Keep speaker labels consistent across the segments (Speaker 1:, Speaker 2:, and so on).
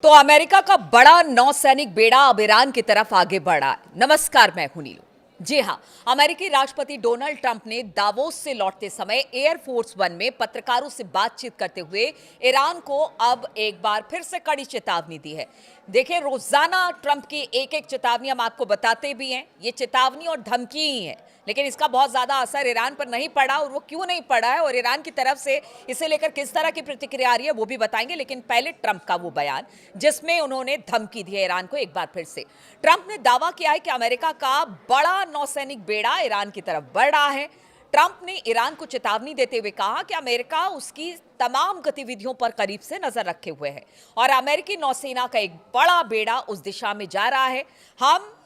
Speaker 1: तो अमेरिका का बड़ा नौसैनिक बेड़ा अब ईरान की तरफ आगे बढ़ा है। नमस्कार, मैं हूं नीलू। जी हां, अमेरिकी राष्ट्रपति डोनाल्ड ट्रंप ने दावोस से लौटते समय एयरफोर्स वन में पत्रकारों से बातचीत करते हुए ईरान को अब एक बार फिर से कड़ी चेतावनी दी है। देखिए, रोजाना ट्रंप की एक एक चेतावनी हम आपको बताते भी हैं। ये चेतावनी और धमकी ही है, लेकिन इसका बहुत ज्यादा असर ईरान पर नहीं पड़ा। और वो क्यों नहीं पड़ा है और ईरान की तरफ से इसे लेकर किस तरह की प्रतिक्रिया आ रही है वो भी बताएंगे। लेकिन पहले ट्रंप का वो बयान जिसमें उन्होंने धमकी दी है ईरान को। एक बार फिर से ट्रंप ने दावा किया है कि अमेरिका का बड़ा नौसैनिक बेड़ा ईरान की तरफ बढ़ रहा है। ट्रंप ने ईरान को चेतावनी देते हुए कहा कि अमेरिका उसकी तमाम गतिविधियों पर करीब से नजर रखे हुए है और अमेरिकी नौसेना का एक बड़ा बेड़ा उस दिशा में जा रहा है। हम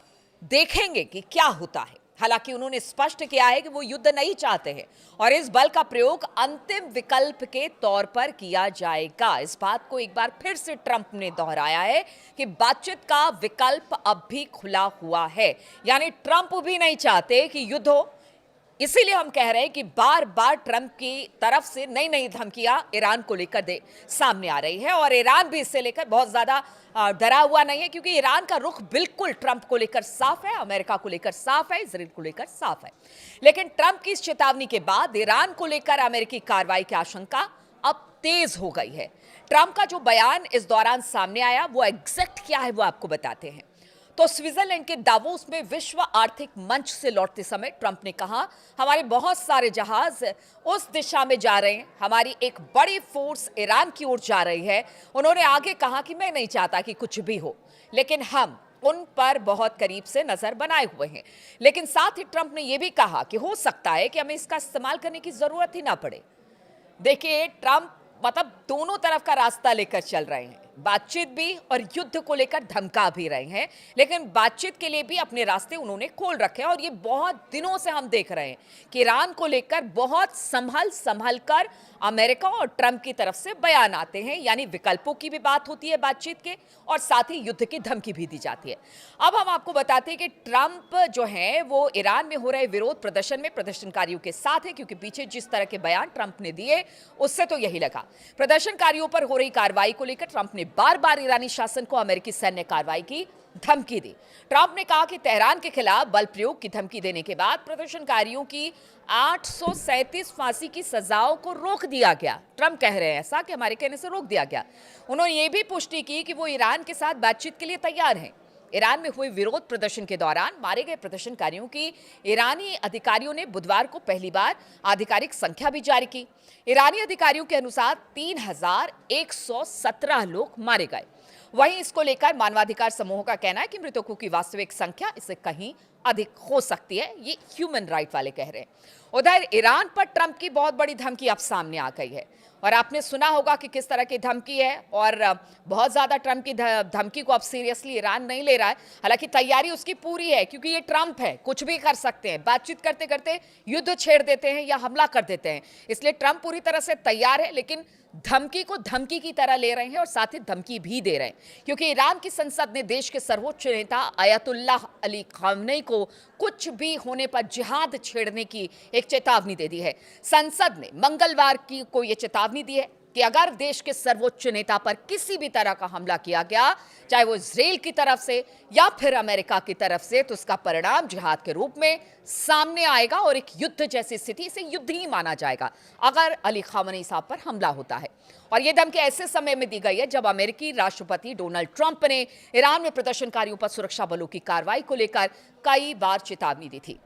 Speaker 1: देखेंगे कि क्या होता है। हालांकि उन्होंने स्पष्ट किया है कि वो युद्ध नहीं चाहते हैं और इस बल का प्रयोग अंतिम विकल्प के तौर पर किया जाएगा। इस बात को एक बार फिर से ट्रंप ने दोहराया है कि बातचीत का विकल्प अब भी खुला हुआ है, यानी ट्रंप भी नहीं चाहते कि युद्ध हो। इसीलिए हम कह रहे हैं कि बार बार ट्रंप की तरफ से नई नई धमकियां ईरान को लेकर सामने आ रही है और ईरान भी इससे लेकर बहुत ज्यादा डरा हुआ नहीं है, क्योंकि ईरान का रुख बिल्कुल ट्रंप को लेकर साफ है, अमेरिका को लेकर साफ है, इजराइल को लेकर साफ है। लेकिन ट्रंप की इस चेतावनी के बाद ईरान को लेकर अमेरिकी कार्रवाई की आशंका अब तेज हो गई है। ट्रंप का जो बयान इस दौरान सामने आया वो एग्जैक्ट क्या है वो आपको बताते हैं। तो स्विट्जरलैंड के दावोस में विश्व आर्थिक मंच से लौटते समय ट्रंप ने कहा, हमारे बहुत सारे जहाज उस दिशा में जा रहे हैं, हमारी एक बड़ी फोर्स ईरान की ओर जा रही है। उन्होंने आगे कहा कि मैं नहीं चाहता कि कुछ भी हो, लेकिन हम उन पर बहुत करीब से नजर बनाए हुए हैं। लेकिन साथ ही ट्रंप ने यह भी कहा कि हो सकता है कि हमें इसका इस्तेमाल करने की जरूरत ही ना पड़े। देखिए, ट्रंप मतलब दोनों तरफ का रास्ता लेकर चल रहे हैं, बातचीत भी और युद्ध को लेकर धमका भी रहे हैं। लेकिन बातचीत के लिए भी अपने रास्ते उन्होंने खोल रखे हैं और ये बहुत दिनों से हम देख रहे हैं कि ईरान को लेकर बहुत संभल कर अमेरिका और ट्रंप की तरफ से बयान आते हैं, यानी विकल्पों की भी बात होती है बातचीत के और साथ ही युद्ध की धमकी भी दी जाती है। अब हम आपको बताते हैं कि ट्रंप जो है वो ईरान में हो रहे विरोध प्रदर्शन में प्रदर्शनकारियों के साथ है, क्योंकि पीछे जिस तरह के बयान ट्रंप ने दिए उससे तो यही लगा। प्रदर्शनकारियों पर हो रही कार्रवाई को लेकर ट्रंप ने बार बार ईरानी शासन को अमेरिकी सैन्य कार्रवाई की धमकी दी। ट्रंप ने कहा कि तेहरान के खिलाफ बल प्रयोग की धमकी देने के बाद प्रदर्शनकारियों की 837 फांसी की सजाओं को रोक दिया गया। ट्रंप कह रहे हैं ऐसा कि हमारे कहने से रोक दिया गया। उन्होंने ये भी पुष्टि की कि वो ईरान के साथ बातचीत के लिए तैयार हैं। ईरान में हुए विरोध प्रदर्शन के दौरान मारे गए प्रदर्शनकारियों की ईरानी अधिकारियों ने बुधवार को पहली बार आधिकारिक संख्या भी जारी की। ईरानी अधिकारियों के अनुसार 3117 लोग मारे गए। वहीं इसको लेकर मानवाधिकार समूहों का कहना है कि मृतकों की वास्तविक संख्या इससे कहीं अधिक हो सकती है। ये ह्यूमन राइट वाले कह रहे हैं। उधर ईरान पर ट्रंप की बहुत बड़ी धमकी अब सामने आ गई है और आपने सुना होगा कि किस तरह की धमकी है और बहुत ज्यादा ट्रंप की धमकी को अब सीरियसली ईरान नहीं ले रहा है। हालांकि तैयारी उसकी पूरी है, क्योंकि ये ट्रंप है, कुछ भी कर सकते हैं, बातचीत करते करते युद्ध छेड़ देते हैं या हमला कर देते हैं। इसलिए ट्रंप पूरी तरह से तैयार है, लेकिन धमकी को धमकी की तरह ले रहे हैं और साथ ही धमकी भी दे रहे हैं, क्योंकि ईरान की संसद ने देश के सर्वोच्च नेता अयतुल्लाह अली खामनेई को कुछ भी होने पर जिहाद छेड़ने की एक चेतावनी दे दी है। संसद ने मंगलवार को यह चेतावनी दी है कि अगर देश के सर्वोच्च नेता पर किसी भी तरह का हमला किया गया, चाहे वो इजराइल की तरफ से या फिर अमेरिका की तरफ से, तो उसका परिणाम जिहाद के रूप में सामने आएगा और एक युद्ध जैसी स्थिति से युद्ध ही माना जाएगा अगर अली खामनेई साहब पर हमला होता है। और यह धमकी ऐसे समय में दी गई है जब अमेरिकी राष्ट्रपति डोनाल्ड ट्रंप ने ईरान में प्रदर्शनकारियों पर सुरक्षा बलों की कार्रवाई को लेकर कई बार चेतावनी दी थी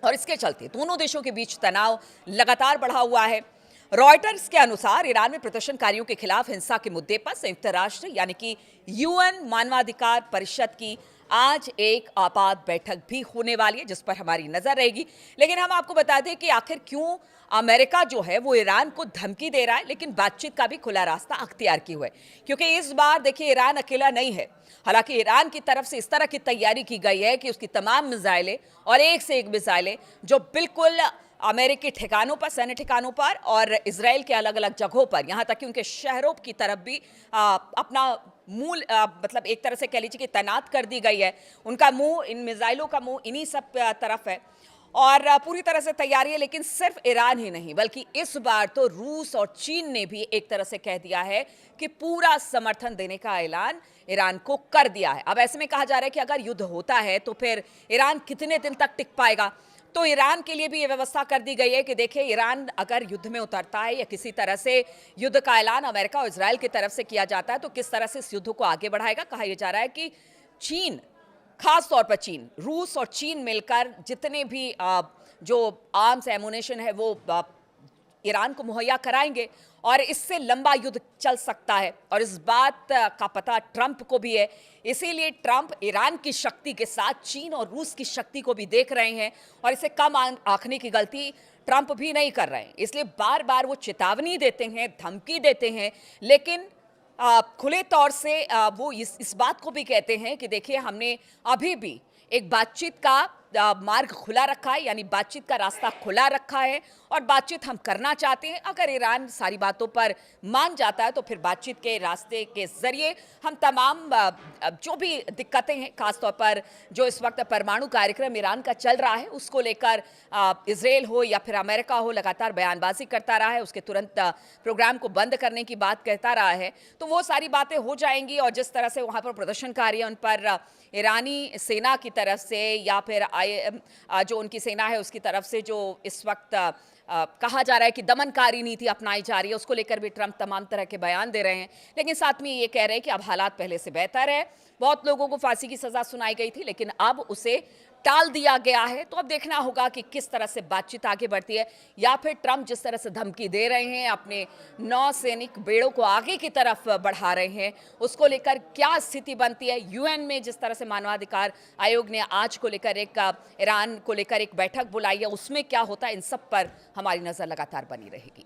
Speaker 1: और इसके चलते दोनों देशों के बीच तनाव लगातार बढ़ा हुआ है। रॉयटर्स के अनुसार ईरान में प्रदर्शनकारियों के खिलाफ हिंसा के मुद्दे पर संयुक्त राष्ट्र यानी कि यूएन मानवाधिकार परिषद की आज एक आपात बैठक भी होने वाली है, जिस पर हमारी नजर रहेगी। लेकिन हम आपको बता दें कि आखिर क्यों अमेरिका जो है वो ईरान को धमकी दे रहा है, लेकिन बातचीत का भी खुला रास्ता अख्तियार किया हुआ है, क्योंकि इस बार देखिए ईरान अकेला नहीं है। हालांकि ईरान की तरफ से इस तरह की तैयारी की गई है कि उसकी तमाम मिसाइलें और एक से एक मिसाइलें जो बिल्कुल अमेरिकी ठिकानों पर, सैन्य ठिकानों पर और इजराइल के अलग अलग जगहों पर, यहां तक कि उनके शहरों की तरफ भी अपना मूल मतलब एक तरह से कह लीजिए कि तैनात कर दी गई है। उनका मुंह, इन मिसाइलों का मुंह इन्हीं सब तरफ है और पूरी तरह से तैयारी है। लेकिन सिर्फ ईरान ही नहीं बल्कि इस बार तो रूस और चीन ने भी एक तरह से कह दिया है कि पूरा समर्थन देने का ऐलान ईरान को कर दिया है। अब ऐसे में कहा जा रहा है कि अगर युद्ध होता है तो फिर ईरान कितने दिन तक टिक पाएगा। तो ईरान के लिए भी ये व्यवस्था कर दी गई है कि देखिए, ईरान अगर युद्ध में उतरता है या किसी तरह से युद्ध का ऐलान अमेरिका और इजराइल की तरफ से किया जाता है तो किस तरह से इस युद्ध को आगे बढ़ाएगा। कहा यह जा रहा है कि चीन, खास तौर पर चीन, रूस और चीन मिलकर जितने भी जो आर्म्स एमुनेशन है वो ईरान को मुहैया कराएंगे और इससे लंबा युद्ध चल सकता है। और इस बात का पता ट्रंप को भी है, इसीलिए ट्रंप ईरान की शक्ति के साथ चीन और रूस की शक्ति को भी देख रहे हैं और इसे कम आंकने की गलती ट्रंप भी नहीं कर रहे हैं। इसलिए बार बार वो चेतावनी देते हैं, धमकी देते हैं, लेकिन खुले तौर से वो इस बात को भी कहते हैं कि देखिए, हमने अभी भी एक बातचीत का मार्ग खुला रखा है, यानी बातचीत का रास्ता खुला रखा है और बातचीत हम करना चाहते हैं। अगर ईरान सारी बातों पर मान जाता है तो फिर बातचीत के रास्ते के जरिए हम तमाम जो भी दिक्कतें हैं, खासतौर पर जो इस वक्त परमाणु कार्यक्रम ईरान का चल रहा है उसको लेकर इजराइल हो या फिर अमेरिका हो लगातार बयानबाजी करता रहा है, उसके तुरंत प्रोग्राम को बंद करने की बात कहता रहा है, तो वो सारी बातें हो जाएंगी। और जिस तरह से वहाँ पर प्रदर्शनकारी हैं उन पर ईरानी सेना की तरफ से या फिर जो उनकी सेना है उसकी तरफ से जो इस वक्त कहा जा रहा है कि दमनकारी नीति अपनाई जा रही है, उसको लेकर भी ट्रंप तमाम तरह के बयान दे रहे हैं। लेकिन साथ में ये कह रहे हैं कि अब हालात पहले से बेहतर है। बहुत लोगों को फांसी की सजा सुनाई गई थी लेकिन अब उसे टाल दिया गया है। तो अब देखना होगा कि किस तरह से बातचीत आगे बढ़ती है या फिर ट्रंप जिस तरह से धमकी दे रहे हैं, अपने नौसैनिक बेड़ों को आगे की तरफ बढ़ा रहे हैं, उसको लेकर क्या स्थिति बनती है। यूएन में जिस तरह से मानवाधिकार आयोग ने आज को लेकर ईरान को लेकर एक बैठक बुलाई है, उसमें क्या होता है, इन सब पर हमारी नजर लगातार बनी रहेगी।